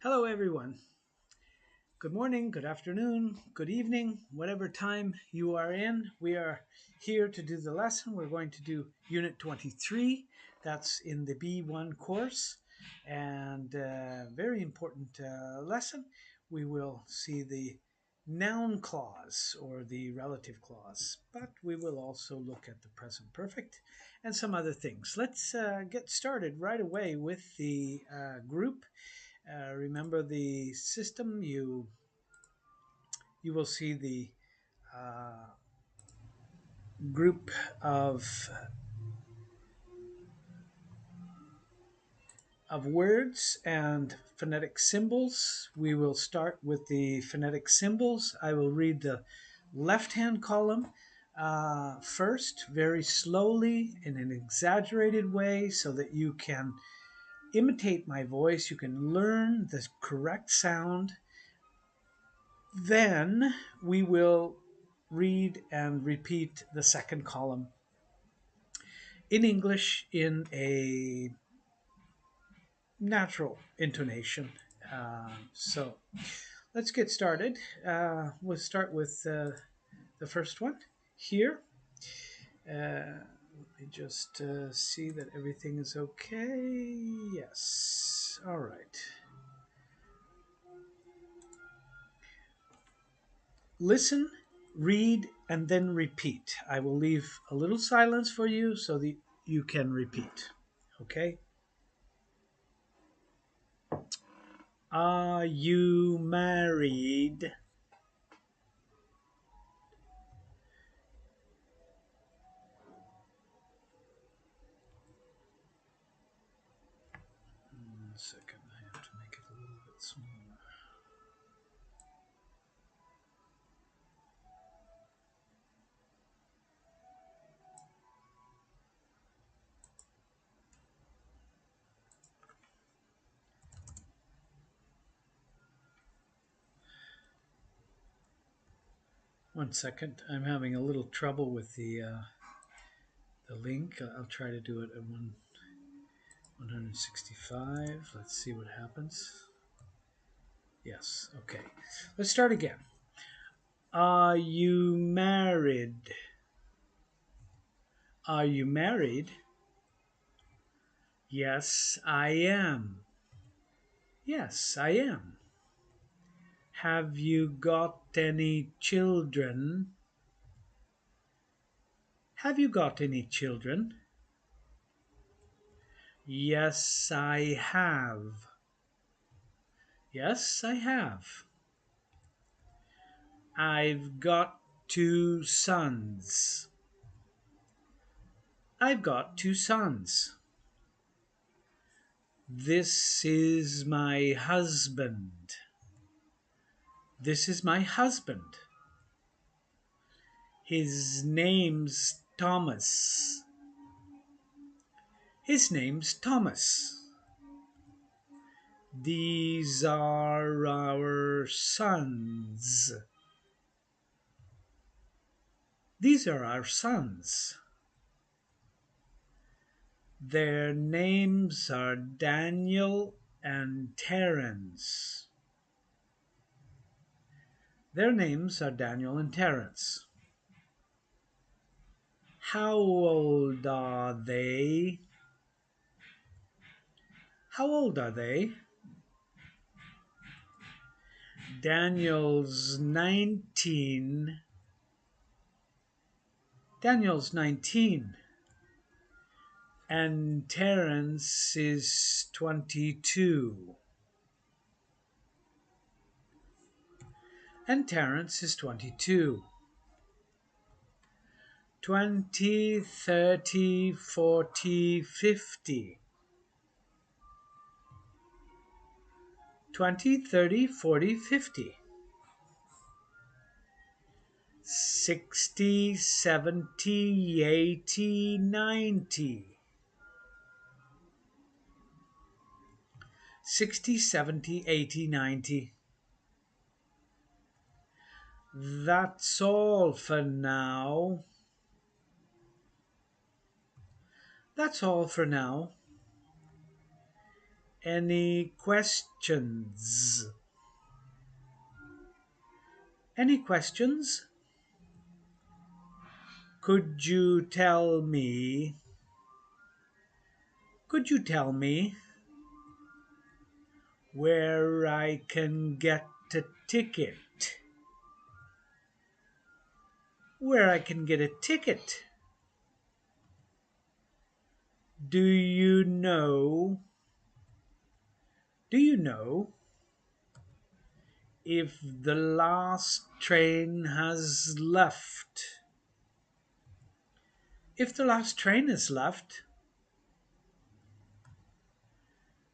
Hello, everyone. Good morning, good afternoon, good evening, whatever time you are in. We are here to do the lesson. We're going to do Unit 23. That's in the B1 course. And very important lesson. We will see the noun clause or the relative clause, but we will also look at the present perfect and some other things. Let's get started right away with the group. Remember the system. You will see the uh, group of words and phonetic symbols. We will start with the phonetic symbols. I will read the left-hand column first, very slowly in an exaggerated way so that you can imitate my voice. You can learn the correct sound. Then we will read and repeat the second column in English in a natural intonation. So let's get started. We'll start with the first one here. Let me just see that everything is okay. Yes. All right. Listen, read, and then repeat. I will leave a little silence for you so that you can repeat. Okay? Are you married? 1 second, I have to make it a little bit smaller. One second, I'm having a little trouble with the link. I'll try to do it at 165. Let's see what happens. Yes, okay. Let's start again. Are you married? Are you married? Yes, I am. Yes, I am. Have you got any children? Have you got any children? Yes, I have. Yes, I have. I've got two sons. I've got two sons. This is my husband. This is my husband. His name's Thomas. His name's Thomas. These are our sons. These are our sons. Their names are Daniel and Terence. Their names are Daniel and Terence. How old are they? How old are they? Daniel's 19. Daniel's 19. And Terence is 22. And Terence is 22. 20, 30, 40, 50. 20, 30, 40, 50. 60, 70, 80, 90. 60, 70, 80, 90. That's all for now. That's all for now. Any questions? Any questions? Could you tell me? Could you tell me where I can get a ticket? Where I can get a ticket? Do you know? Do you know if the last train has left? If the last train has left,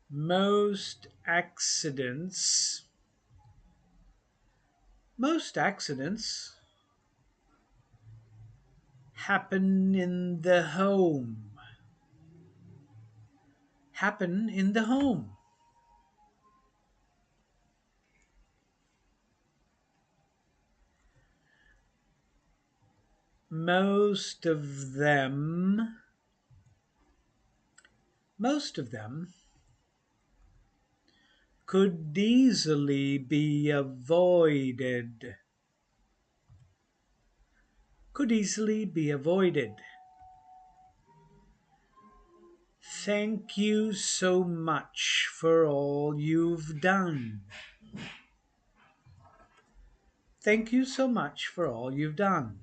most accidents happen in the home. Happen in the home. Most of them could easily be avoided. Could easily be avoided. Thank you so much for all you've done. Thank you so much for all you've done.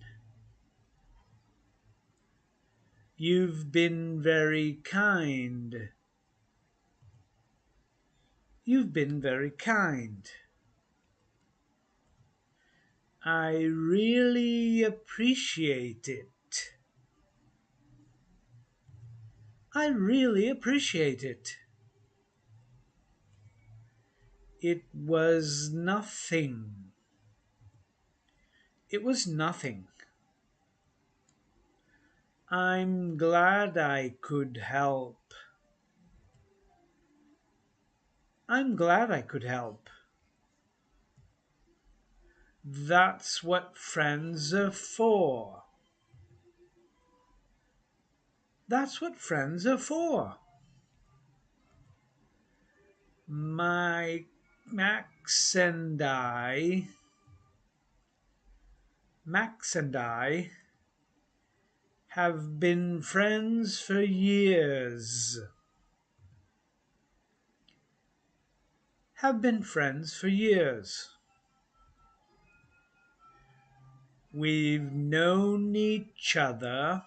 You've been very kind. You've been very kind. I really appreciate it. I really appreciate it. It was nothing. It was nothing. I'm glad I could help. I'm glad I could help. That's what friends are for. That's what friends are for. My Max and I have been friends for years. Have been friends for years. We've known each other.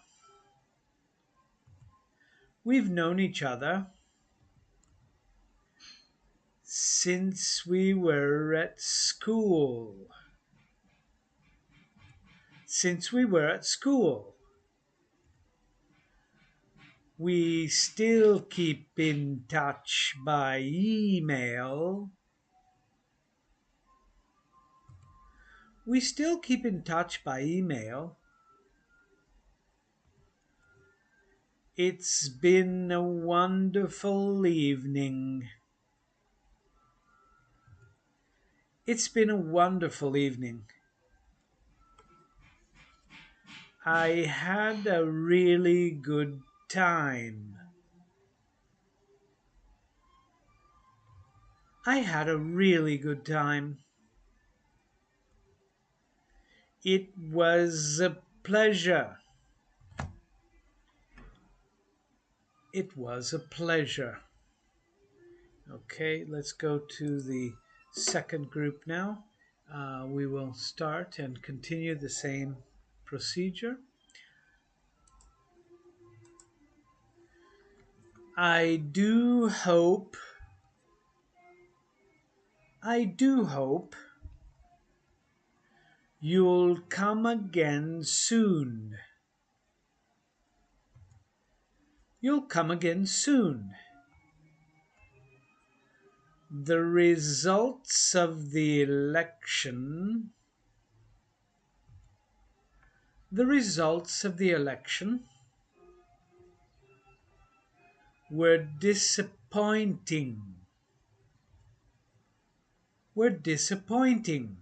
We've known each other since we were at school. Since we were at school. We still keep in touch by email. We still keep in touch by email. It's been a wonderful evening. It's been a wonderful evening. I had a really good time. I had a really good time. It was a pleasure. It was a pleasure. Okay, let's go to the second group now. We will start and continue the same procedure. I do hope you'll come again soon. You'll come again soon. The results of the election were disappointing.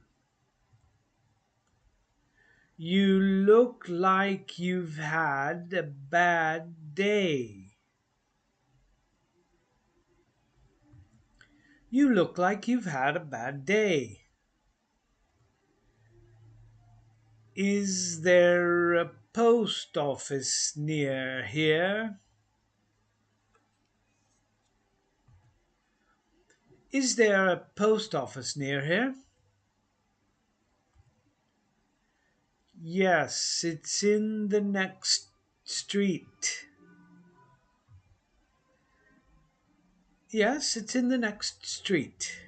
You look like you've had a bad day. You look like you've had a bad day. Is there a post office near here? Is there a post office near here? Yes, it's in the next street. Yes, it's in the next street.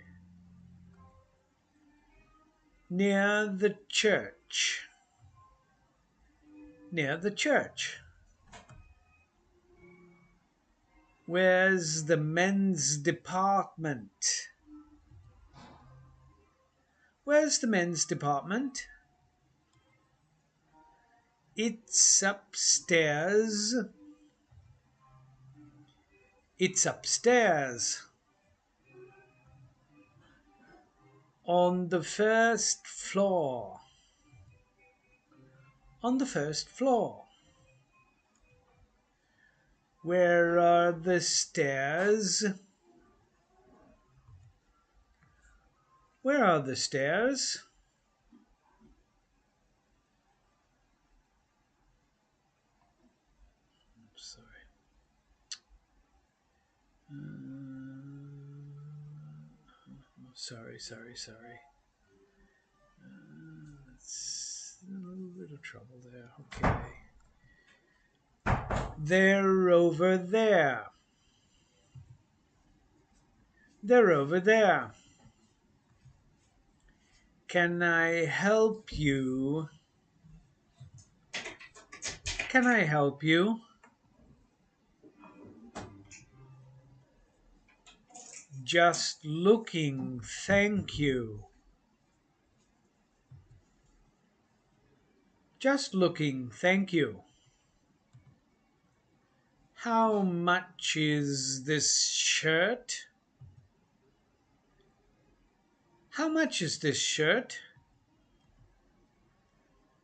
Near the church. Near the church. Where's the men's department? Where's the men's department? It's upstairs. It's upstairs. On the first floor. On the first floor. Where are the stairs? Where are the stairs? Sorry. Sorry. It's a little bit of trouble there. Okay. They're over there. They're over there. Can I help you? Can I help you? Just looking, thank you. Just looking, thank you. How much is this shirt? How much is this shirt?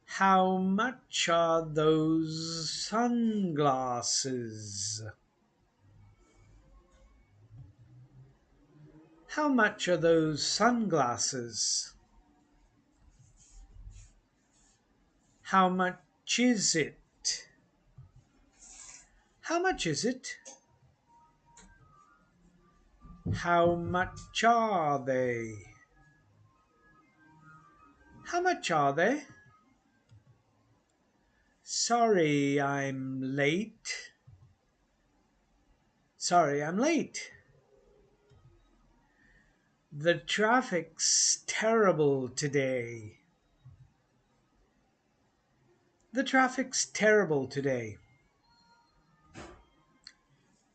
How much are those sunglasses? How much are those sunglasses? How much is it? How much is it? How much are they? How much are they? Sorry, I'm late. Sorry, I'm late. The traffic's terrible today. The traffic's terrible today.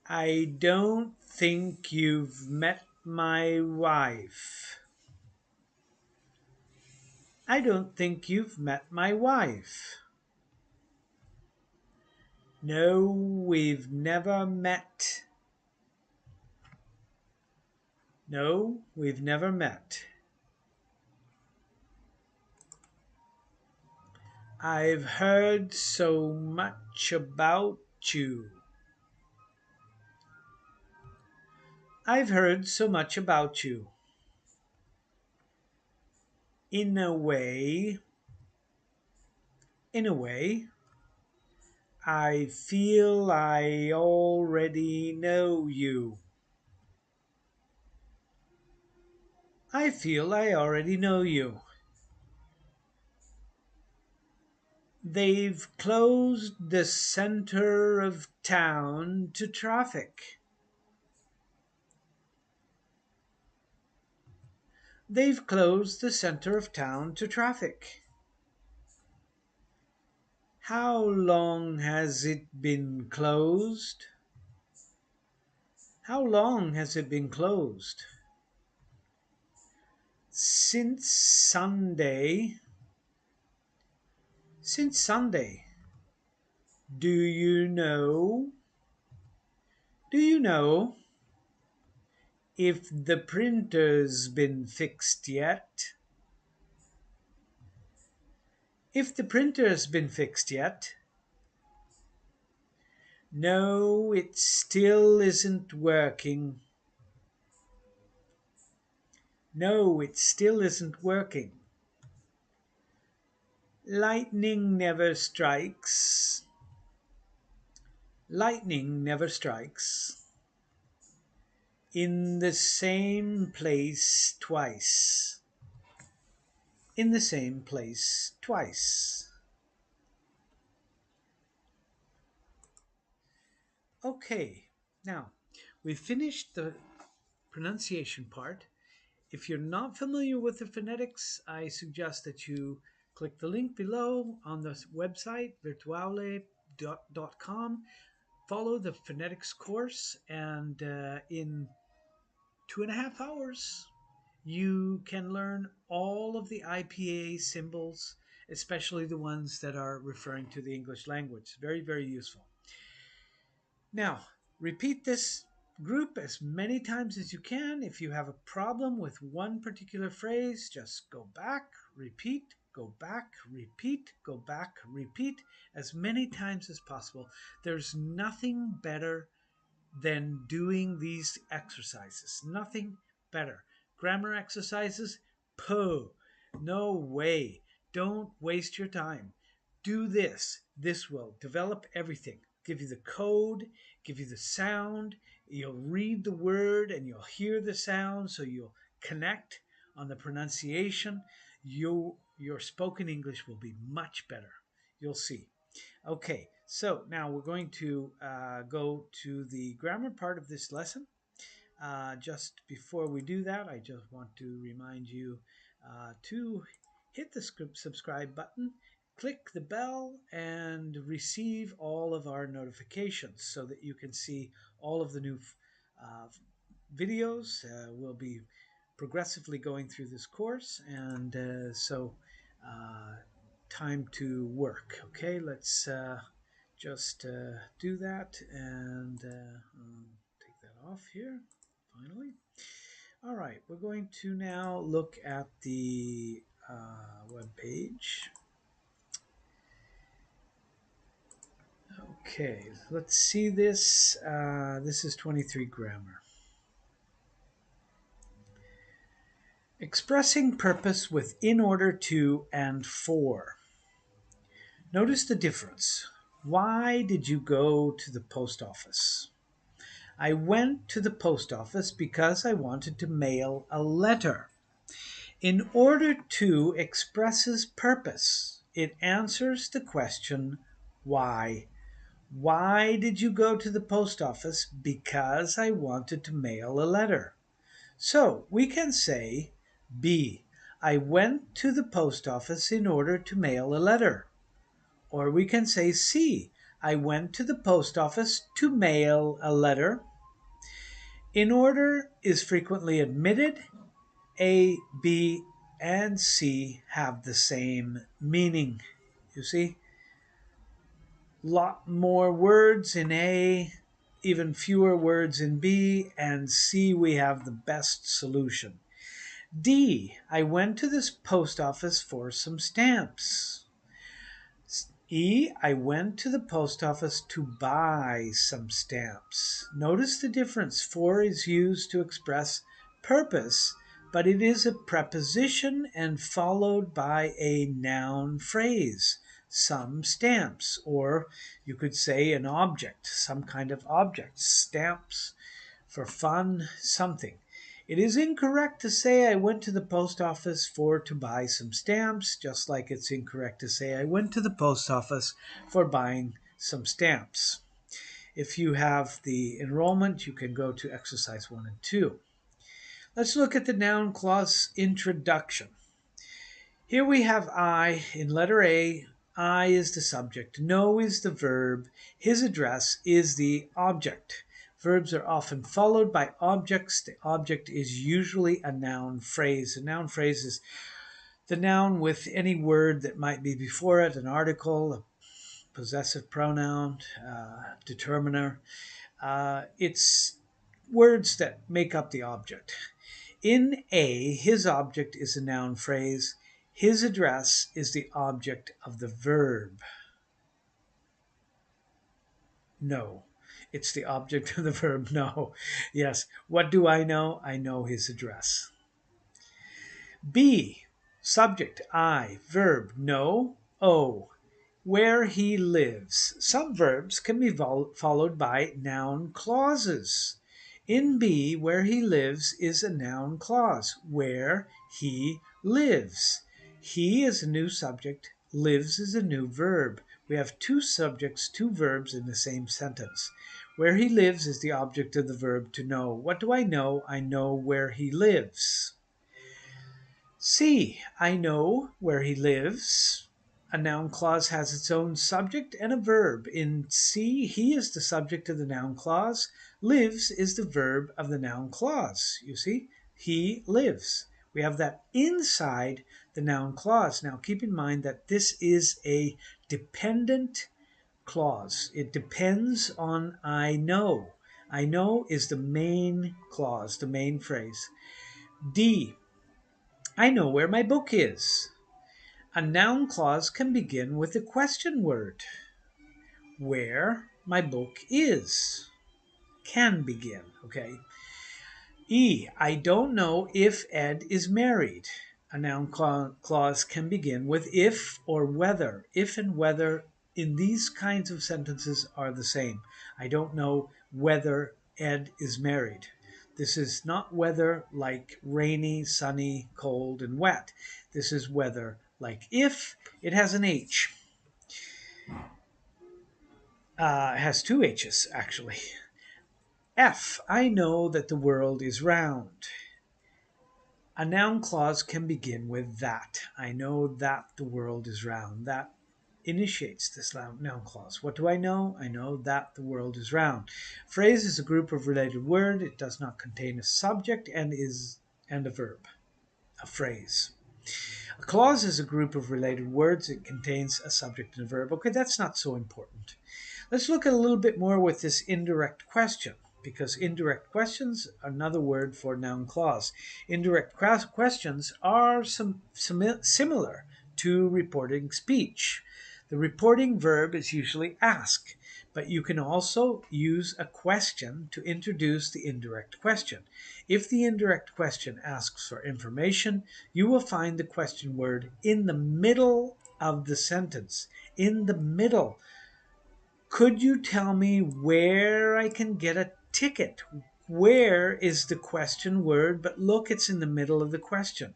I don't think you've met my wife. I don't think you've met my wife. No, we've never met. No, we've never met. I've heard so much about you. I've heard so much about you. In a way, I feel I already know you. I feel I already know you. They've closed the center of town to traffic. They've closed the center of town to traffic. How long has it been closed? How long has it been closed? Since Sunday. Since Sunday. Do you know? Do you know if the printer's been fixed yet? If the printer's been fixed yet? No, it still isn't working. No, it still isn't working. Lightning never strikes. Lightning never strikes in the same place twice. In the same place twice. Okay, now we've finished the pronunciation part. If you're not familiar with the phonetics, I suggest that you click the link below on the website, virtuale.com. Follow the phonetics course, and in 2.5 hours, you can learn all of the IPA symbols, especially the ones that are referring to the English language. Very, very useful. Now, repeat this group as many times as you can. If you have a problem with one particular phrase, just go back, repeat, go back, repeat, go back, repeat as many times as possible. There's nothing better than doing these exercises. Nothing better. Grammar exercises? Pooh. No way. Don't waste your time. Do this. This will develop everything. Give you the code, give you the sound. You'll read the word and you'll hear the sound, so you'll connect on the pronunciation. Your spoken English will be much better. You'll see. Okay, so now we're going to go to the grammar part of this lesson. Just before we do that, I just want to remind you to hit the subscribe button, click the bell, and receive all of our notifications so that you can see all of the new uh, videos. We'll be progressively going through this course, and time to work. Okay, let's just do that and take that off here finally. All right, we're going to now look at the web page. Okay, let's see this. This is 23 grammar. Expressing purpose with in order to and for. Notice the difference. Why did you go to the post office? I went to the post office because I wanted to mail a letter. In order to expresses purpose. It answers the question, why? Why did you go to the post office? Because I wanted to mail a letter. So we can say B. I went to the post office in order to mail a letter. Or we can say C. I went to the post office to mail a letter. In order is frequently omitted. A, B, and C have the same meaning. You see? Lot more words in A, even fewer words in B, and C we have the best solution. D, I went to this post office for some stamps. E, I went to the post office to buy some stamps. Notice the difference. For is used to express purpose, but it is a preposition and followed by a noun phrase. Some stamps, or you could say an object, some kind of object. Stamps for fun, something. It is incorrect to say I went to the post office to buy some stamps, just like it's incorrect to say I went to the post office for buying some stamps. If you have the enrollment, you can go to exercise 1 and 2. Let's look at the noun clause introduction. Here we have I in letter A. I is the subject. Know is the verb. His address is the object. Verbs are often followed by objects. The object is usually a noun phrase. A noun phrase is the noun with any word that might be before it, an article, a possessive pronoun, determiner. It's words that make up the object. In A, his object is a noun phrase. His address is the object of the verb. No. It's the object of the verb know. Yes. What do I know? I know his address. B, subject I, verb know, O, where he lives. Some verbs can be followed by noun clauses. In B, where he lives is a noun clause, where he lives. He is a new subject, lives is a new verb. We have two subjects, two verbs in the same sentence. Where he lives is the object of the verb to know. What do I know? I know where he lives. C, I know where he lives. A noun clause has its own subject and a verb. In C, he is the subject of the noun clause. Lives is the verb of the noun clause. You see, he lives. We have that inside the noun clause. Now keep in mind that this is a dependent clause. It depends on I know. I know is the main clause, the main phrase. D, I know where my book is. A noun clause can begin with a question word. Where my book is can begin, okay? E, I don't know if Ed is married. A noun clause can begin with if or whether. If and whether in these kinds of sentences are the same. I don't know whether Ed is married. This is not weather like rainy, sunny, cold, and wet. This is weather like if. It has an H. It has two H's, actually. F, I know that the world is round. A noun clause can begin with that. I know that the world is round. That initiates this noun clause. What do I know? I know that the world is round. Phrase is a group of related words. It does not contain a subject and a verb. A phrase. A clause is a group of related words. It contains a subject and a verb. Okay, that's not so important. Let's look at a little bit more with this indirect question, because indirect questions are another word for noun clause. Indirect questions are similar to reporting speech. The reporting verb is usually ask, but you can also use a question to introduce the indirect question. If the indirect question asks for information, you will find the question word in the middle of the sentence. In the middle. Could you tell me where I can get a ticket? Where is the question word, but look, it's in the middle of the question.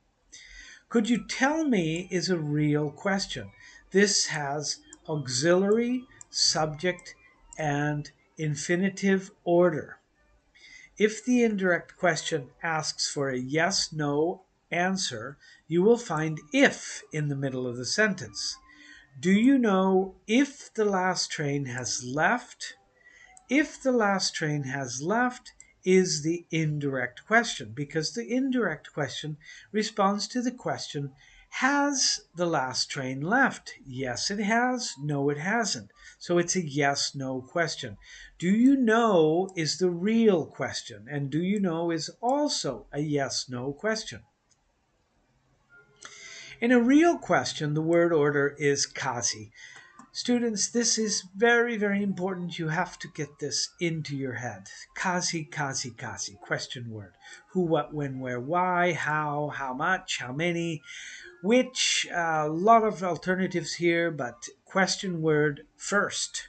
Could you tell me is a real question. This has auxiliary, subject, and infinitive order. If the indirect question asks for a yes, no answer, you will find if in the middle of the sentence. Do you know if the last train has left? If the last train has left is the indirect question, because the indirect question responds to the question, has the last train left? Yes, it has. No, it hasn't. So it's a yes-no question. Do you know is the real question, and do you know is also a yes-no question. In a real question, the word order is kasi. Students, this is very, very important. You have to get this into your head. Kasi, kasi, kasi, question word. Who, what, when, where, why, how much, how many, which, a lot of alternatives here, but question word first.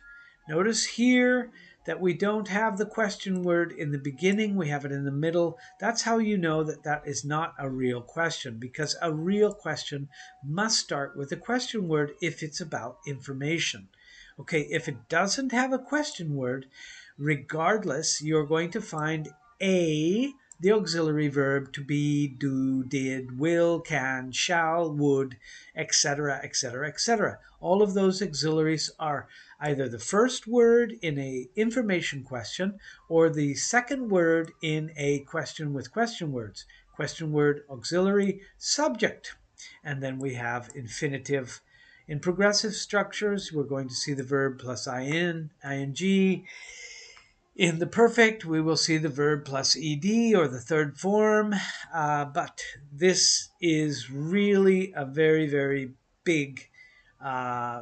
Notice here that we don't have the question word in the beginning, we have it in the middle. That's how you know that that is not a real question, because a real question must start with a question word if it's about information. Okay, if it doesn't have a question word, regardless, you're going to find the auxiliary verb to be, do, did, will, can, shall, would, etc., etc., etc. All of those auxiliaries are either the first word in a information question or the second word in a question with question words. Question word, auxiliary, subject. And then we have infinitive. In progressive structures, we're going to see the verb plus ing. In the perfect, we will see the verb plus ed, or the third form. But this is really a very, very big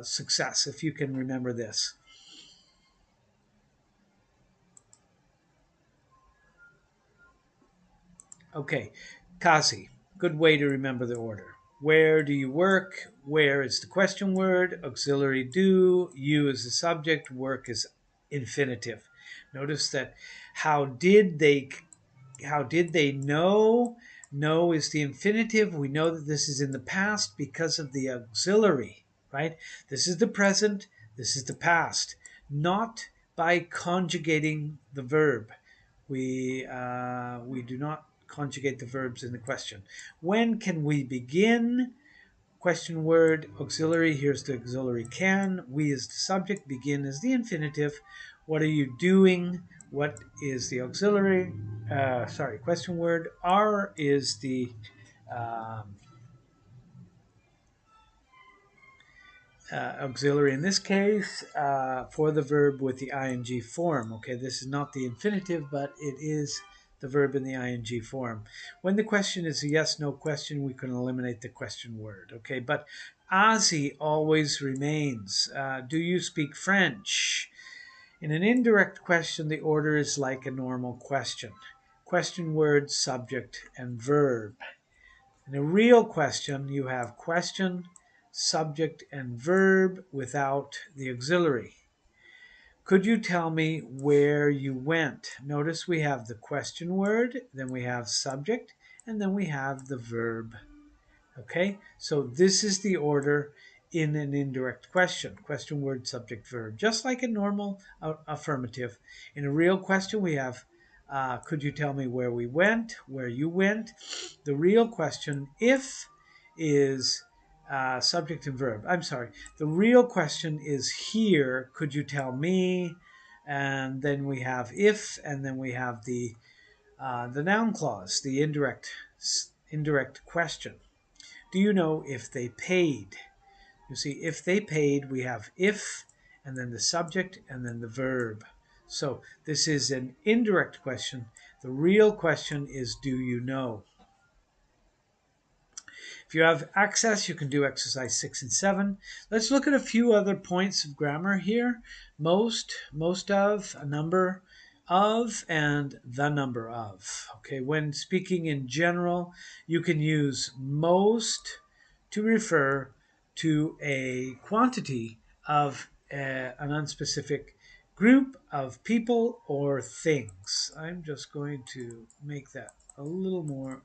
success if you can remember this. Okay, kasi. Good way to remember the order. Where do you work? Where is the question word? Auxiliary do. You is the subject. Work is infinitive. Notice that how did they know? Know is the infinitive. We know that this is in the past because of the auxiliary, right? This is the present. This is the past. Not by conjugating the verb. We do not conjugate the verbs in the question. When can we begin? Question word, auxiliary, here's the auxiliary can. We is the subject, begin is the infinitive. What are you doing? What is the auxiliary? Question word. Are is the um, auxiliary in this case for the verb with the ing form. Okay, this is not the infinitive, but it is the verb in the ing form. When the question is a yes/no question, we can eliminate the question word. Okay, but Ozzy always remains. Do you speak French? In an indirect question, the order is like a normal question. Question word, subject, and verb. In a real question, you have question, subject, and verb without the auxiliary. Could you tell me where you went? Notice we have the question word, then we have subject, and then we have the verb. Okay, so this is the order in an indirect question. Question, word, subject, verb. Just like a normal affirmative. In a real question, we have, could you tell me where we went, where you went? The real question, if, is subject and verb. I'm sorry. The real question is here, could you tell me? And then we have if, and then we have the noun clause, the indirect question. Do you know if they paid? You see, if they paid, we have if, and then the subject, and then the verb. So this is an indirect question. The real question is, do you know? If you have access, you can do exercise 6 and 7. Let's look at a few other points of grammar here. Most of, a number of, and the number of. Okay, when speaking in general, you can use most to refer to a quantity of an unspecific group of people or things. I'm just going to make that a little more.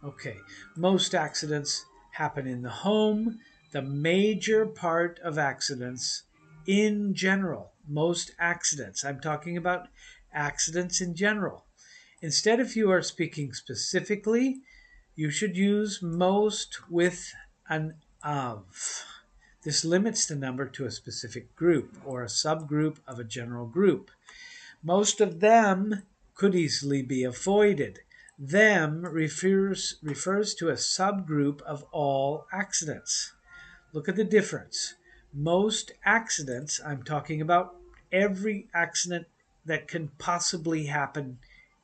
Okay, most accidents happen in the home. The major part of accidents in general, most accidents, I'm talking about accidents in general. Instead, if you are speaking specifically, you should use most with an of. This limits the number to a specific group or a subgroup of a general group. Most of them could easily be avoided. Them refers to a subgroup of all accidents. Look at the difference. Most accidents, I'm talking about every accident that can possibly happen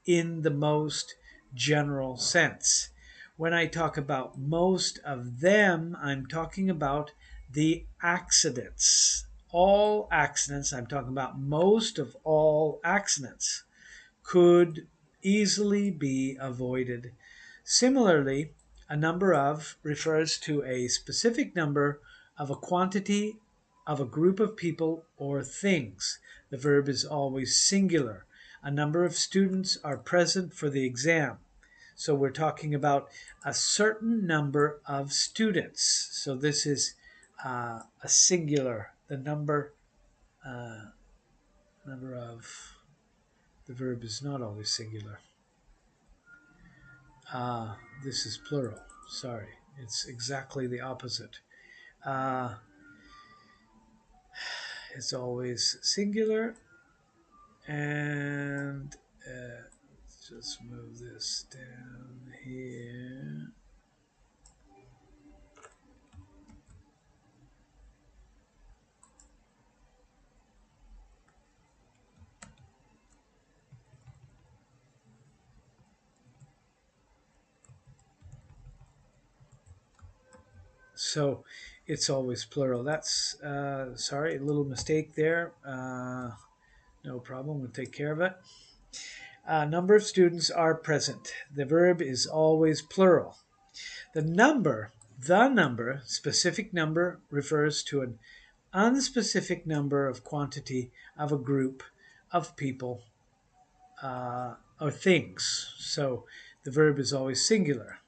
in the most general sense. When I talk about most of them, I'm talking about the accidents. All accidents, I'm talking about most of all accidents, could easily be avoided. Similarly, a number of refers to a specific number of a quantity of a group of people or things. The verb is always singular. A number of students are present for the exam. So we're talking about a certain number of students. So this is a singular. The number of, the verb is not always singular. This is plural. Sorry, it's exactly the opposite. It's always singular. And let's just move this down here. So it's always plural. That's, sorry, a little mistake there. No problem, we'll take care of it. A number of students are present. The verb is always plural. The number, specific number, refers to an unspecific number of quantity of a group of people or things. So the verb is always singular.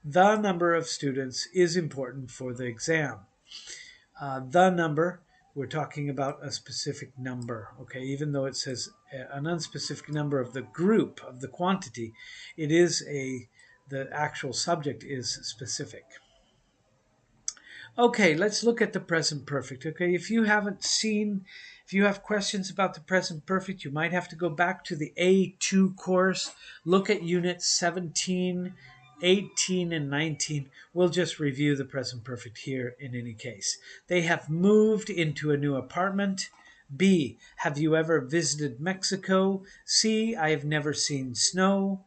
The number of students is important for the exam. The number, we're talking about a specific number, okay? Even though it says an unspecific number of the group, of the quantity, the actual subject is specific. Okay, let's look at the present perfect. Okay, if you have questions about the present perfect, you might have to go back to the A2 course, look at units 17, 18, and 19. We'll just review the present perfect here in any case. They have moved into a new apartment. B, have you ever visited Mexico? C, I have never seen snow.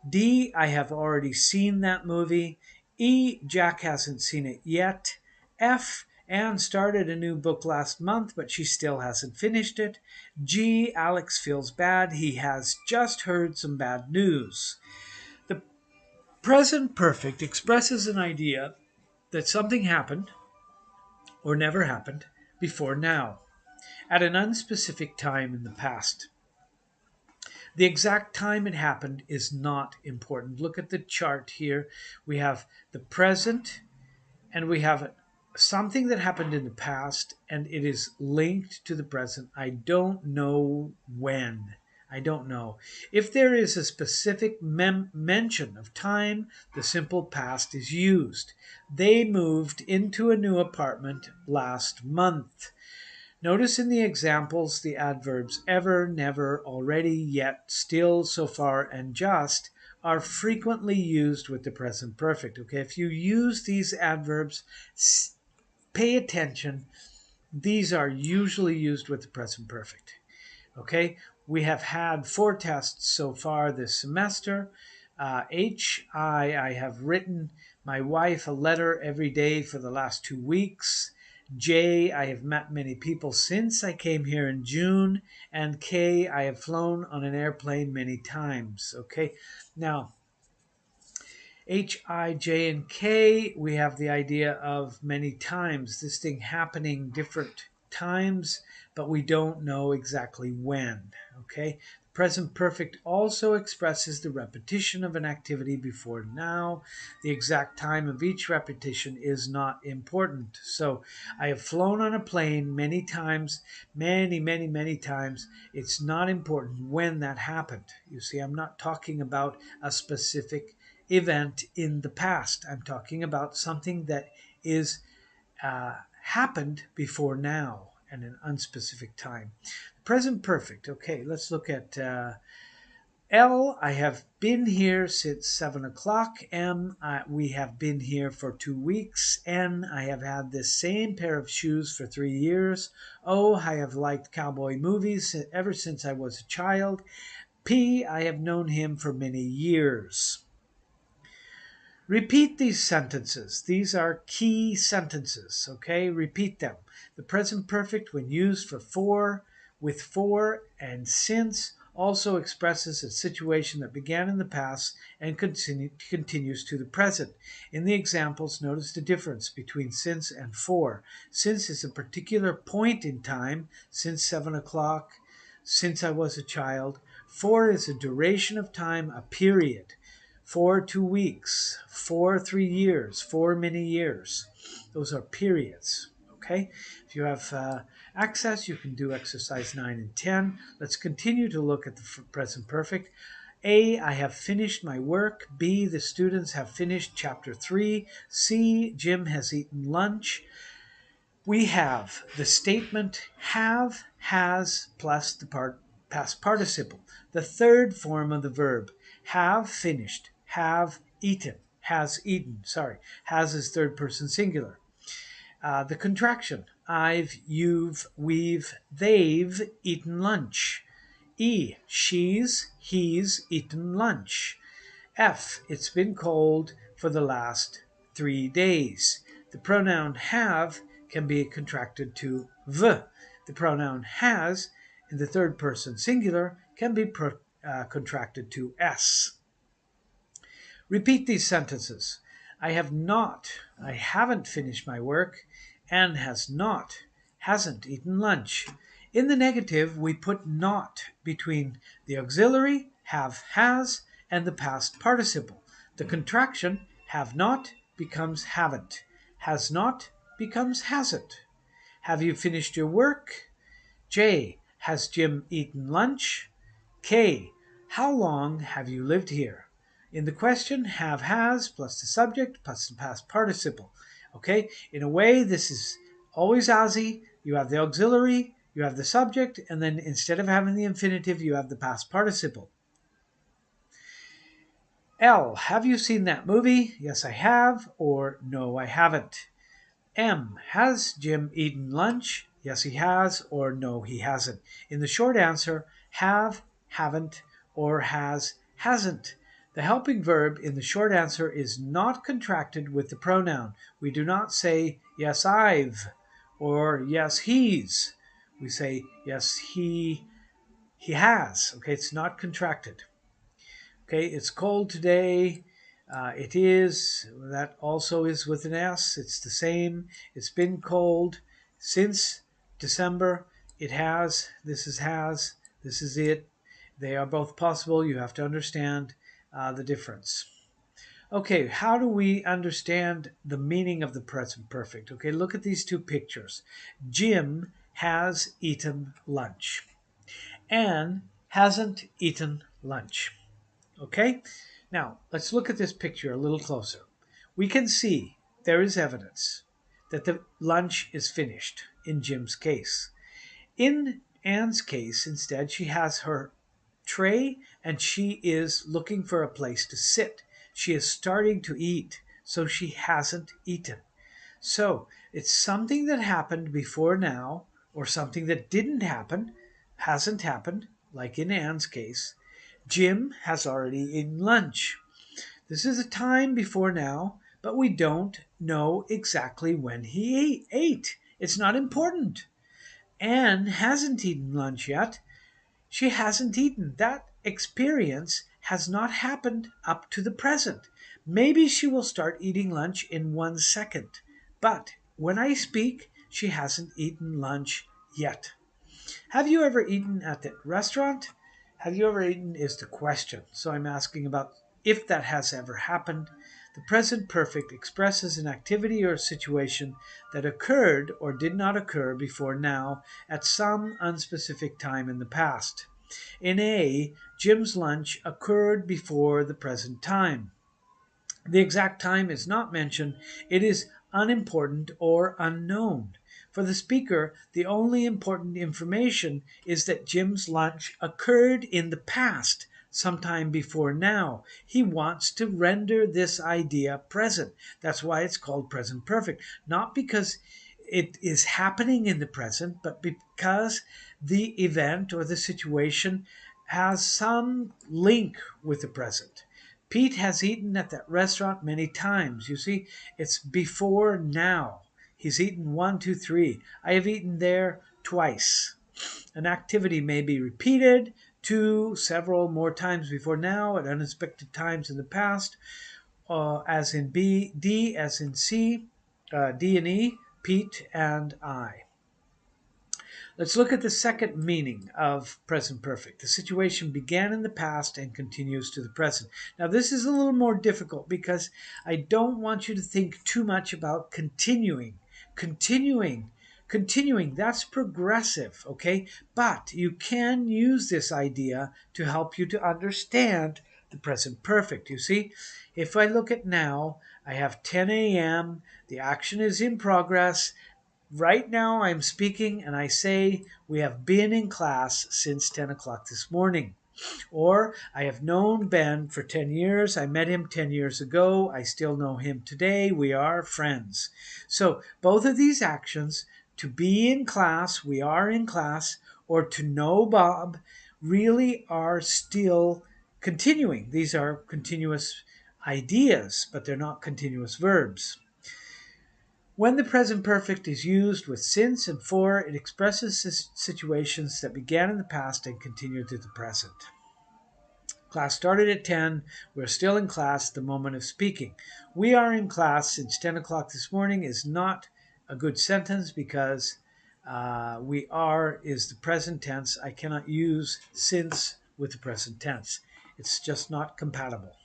D, I have already seen that movie. E, Jack hasn't seen it yet. F, Anne started a new book last month, but she still hasn't finished it. G, Alex feels bad. He has just heard some bad news. The present perfect expresses an idea that something happened or never happened before now, at an unspecific time in the past. The exact time it happened is not important. Look at the chart here. We have the present and we have something that happened in the past and it is linked to the present. I don't know when. I don't know. If there is a specific mention of time, the simple past is used. They moved into a new apartment last month. Notice in the examples the adverbs ever, never, already, yet, still, so far, and just are frequently used with the present perfect. Okay, if you use these adverbs, pay attention. These are usually used with the present perfect. Okay, we have had 4 tests so far this semester. I have written my wife a letter every day for the last 2 weeks. J, I have met many people since I came here in June. And K, I have flown on an airplane many times. Okay, now H, I, J, and K, we have the idea of many times. This thing happening different times, but we don't know exactly when. Okay, present perfect also expresses the repetition of an activity before now. The exact time of each repetition is not important. So I have flown on a plane many times, many times. It's not important when that happened. You see, I'm not talking about a specific event in the past. I'm talking about something that is happened before now and an unspecific time. Present perfect. Okay, let's look at L, I have been here since 7 o'clock. M, we have been here for 2 weeks. N, I have had this same pair of shoes for 3 years. O, I have liked cowboy movies ever since I was a child. P, I have known him for many years. Repeat these sentences. These are key sentences, okay? Repeat them. The present perfect, when used with for, and since, also expresses a situation that began in the past and continues to the present. In the examples, notice the difference between since and for. Since is a particular point in time, since 7 o'clock, since I was a child. For is a duration of time, a period. For 2 weeks, for 3 years, for many years. Those are periods, okay? If you have access, you can do exercise 9 and 10. Let's continue to look at the present perfect. A, I have finished my work. B, the students have finished chapter 3. C, Jim has eaten lunch. We have the statement have, has, plus the past participle. The third form of the verb, have finished, have eaten, has eaten, sorry. Has is third person singular. The contraction, I've, you've, we've, they've eaten lunch. E, she's, he's eaten lunch. F, it's been cold for the last 3 days. The pronoun have can be contracted to v. The pronoun has in the third person singular can be contracted to S. Repeat these sentences. I haven't finished my work. Anne hasn't eaten lunch. In the negative, we put not between the auxiliary, has, and the past participle. The contraction, have not, becomes haven't. Has not becomes hasn't. Have you finished your work? J. Has Jim eaten lunch? K. How long have you lived here? In the question, have has plus the subject plus the past participle. Okay, in a way, this is always Aussie. You have the auxiliary, you have the subject, and then instead of having the infinitive, you have the past participle. L. Have you seen that movie? Yes, I have, or no, I haven't. M. Has Jim eaten lunch? Yes, he has, or no, he hasn't. In the short answer, have, haven't, or hasn't. The helping verb in the short answer is not contracted with the pronoun. We do not say, yes, I've, or yes, he's. We say, yes, he has. Okay, it's not contracted. Okay, it's cold today. It is. That also is with an S. It's the same. It's been cold since December. It has. This is has. This is it. They are both possible. You have to understand the difference. Okay, how do we understand the meaning of the present perfect? Okay, look at these two pictures. Jim has eaten lunch. Anne hasn't eaten lunch. Okay, now let's look at this picture a little closer. We can see there is evidence that the lunch is finished in Jim's case. In Anne's case, instead, she has her tray and she is looking for a place to sit. She is starting to eat, so she hasn't eaten. So it's something that happened before now, or something that didn't happen, hasn't happened, like in Anne's case. Jim has already eaten lunch. This is a time before now, but we don't know exactly when he ate. It's not important. Anne hasn't eaten lunch yet. She hasn't eaten. That experience has not happened up to the present. Maybe she will start eating lunch in 1 second. But when I speak, she hasn't eaten lunch yet. Have you ever eaten at the restaurant? Have you ever eaten is the question. So I'm asking about if that has ever happened. The present perfect expresses an activity or situation that occurred or did not occur before now at some unspecific time in the past. In A, Jim's lunch occurred before the present time. The exact time is not mentioned. It is unimportant or unknown. For the speaker, the only important information is that Jim's lunch occurred in the past, sometime before now. He wants to render this idea present. That's why it's called present perfect. Not because it is happening in the present, but because the event or the situation has some link with the present. Pete has eaten at that restaurant many times. You see, it's before now. He's eaten 1, 2, 3. I have eaten there twice. An activity may be repeated 2, several more times before now at unexpected times in the past, as in B, D, as in C, D and E, Pete and I. Let's look at the second meaning of present perfect. The situation began in the past and continues to the present. Now, this is a little more difficult because I don't want you to think too much about continuing. Continuing, that's progressive, okay? But you can use this idea to help you to understand the present perfect. You see, if I look at now, I have 10 a.m., the action is in progress. Right now I'm speaking and I say we have been in class since 10 o'clock this morning. Or I have known Ben for 10 years. I met him 10 years ago. I still know him today. We are friends. So both of these actions, to be in class, we are in class, or to know Bob, really are still continuing. These are continuous ideas, but they're not continuous verbs. When the present perfect is used with since and for, it expresses situations that began in the past and continue to the present. Class started at 10. We're still in class at the moment of speaking. We are in class since 10 o'clock this morning is not a good sentence because we are is the present tense. I cannot use since with the present tense. It's just not compatible.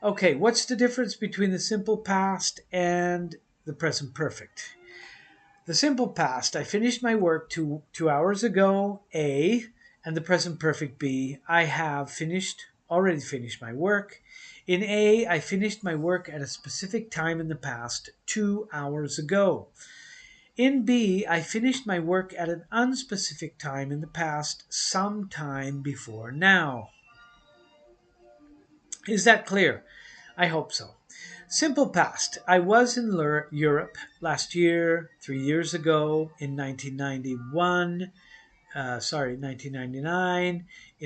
Okay, what's the difference between the simple past and the present perfect? The simple past, I finished my work 2 hours ago, A, and the present perfect, B, I have already finished my work. In A, I finished my work at a specific time in the past 2 hours ago. In B, I finished my work at an unspecific time in the past some time before now. Is that clear? I hope so. Simple past. I was in Europe last year, 3 years ago, in 1999, in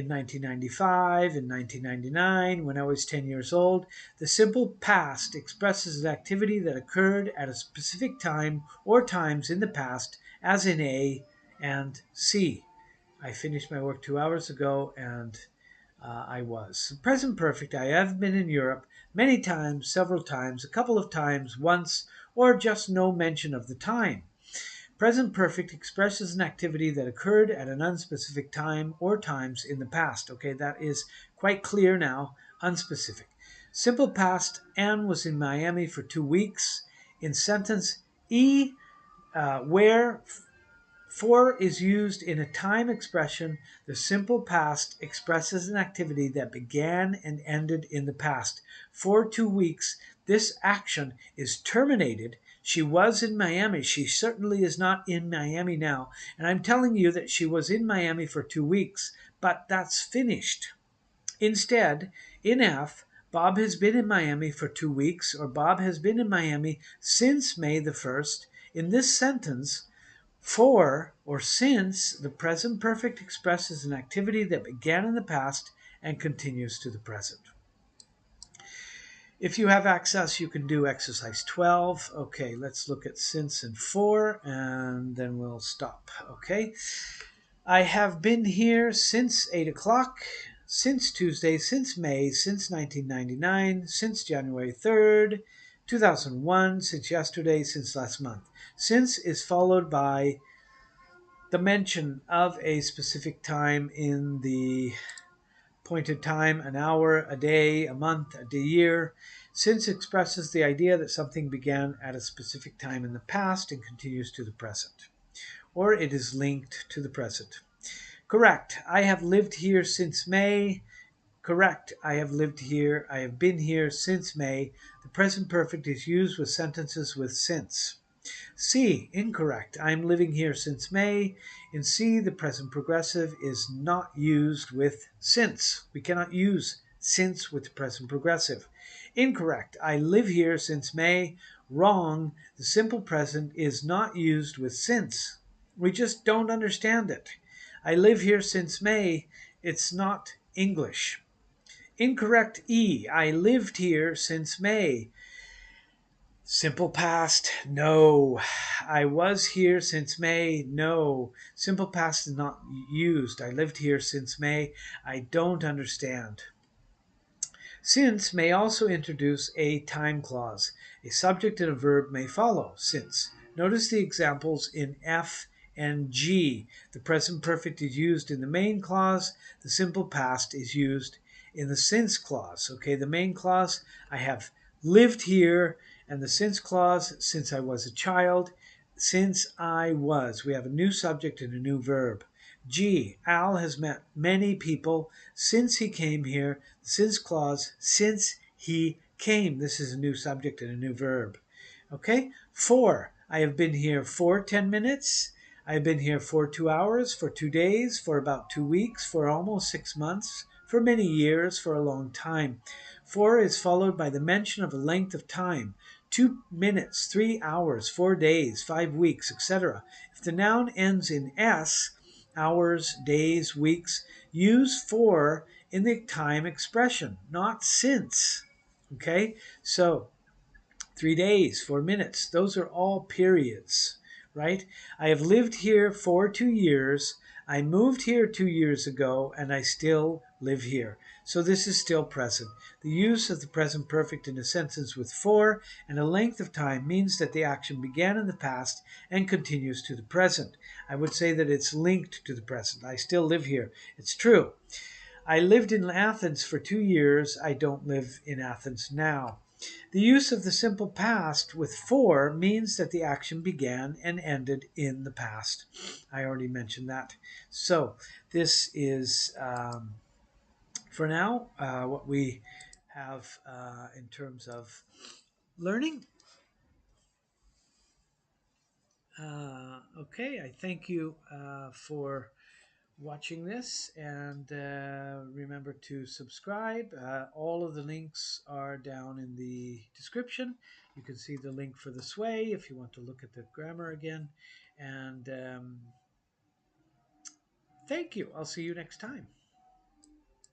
1995, in 1999, when I was 10 years old. The simple past expresses an activity that occurred at a specific time or times in the past, as in A and C. I finished my work 2 hours ago and I was. Present perfect, I have been in Europe many times, several times, a couple of times, once, or just no mention of the time. Present perfect expresses an activity that occurred at an unspecific time or times in the past. Okay, that is quite clear now, unspecific. Simple past, Anne was in Miami for 2 weeks. In sentence E, where for is used in a time expression, the simple past expresses an activity that began and ended in the past. For 2 weeks, this action is terminated. She was in Miami. She certainly is not in Miami now. And I'm telling you that she was in Miami for 2 weeks, but that's finished. Instead, in F, Bob has been in Miami for 2 weeks, or Bob has been in Miami since May the 1st. In this sentence, for or since, the present perfect expresses an activity that began in the past and continues to the present. If you have access, you can do exercise 12. Okay, let's look at since and for, and then we'll stop. Okay, I have been here since 8 o'clock, since Tuesday, since May, since 1999, since January 3rd, 2001, since yesterday, since last month. Since is followed by the mention of a specific time in the pointed time, an hour, a day, a month, a year. Since expresses the idea that something began at a specific time in the past and continues to the present, or it is linked to the present. Correct. I have lived here since May. Correct. I have lived here. I have been here since May. The present perfect is used with sentences with since. C, incorrect. I'm living here since May. In C, the present progressive is not used with since. We cannot use since with the present progressive. Incorrect. I live here since May. Wrong. The simple present is not used with since. We just don't understand it. I live here since May. It's not English. Incorrect. E, I lived here since May. Simple past, no. I was here since May, no. Simple past is not used. I lived here since May. I don't understand. Since may also introduce a time clause. A subject and a verb may follow since. Notice the examples in F and G. The present perfect is used in the main clause. The simple past is used in the since clause. Okay, the main clause, I have lived here, and the since clause, since I was a child, since I was. We have a new subject and a new verb. G, Al has met many people since he came here. The since clause, since he came. This is a new subject and a new verb. Okay, for, I have been here for 10 minutes. I have been here for 2 hours, for 2 days, for about 2 weeks, for almost 6 months, for many years, for a long time. For is followed by the mention of a length of time. 2 minutes, 3 hours, 4 days, 5 weeks, etc. If the noun ends in S, hours, days, weeks, use for in the time expression, not since. Okay, so 3 days, 4 minutes, those are all periods, right? I have lived here for 2 years. I moved here 2 years ago, and I still live here. So this is still present. The use of the present perfect in a sentence with for and a length of time means that the action began in the past and continues to the present. I would say that it's linked to the present. I still live here. It's true. I lived in Athens for 2 years. I don't live in Athens now. The use of the simple past with for means that the action began and ended in the past. I already mentioned that. So this is, for now, what we have in terms of learning. Okay, I thank you for watching this, and remember to subscribe. All of the links are down in the description. You can see the link for the sway if you want to look at the grammar again. And thank you. I'll see you next time.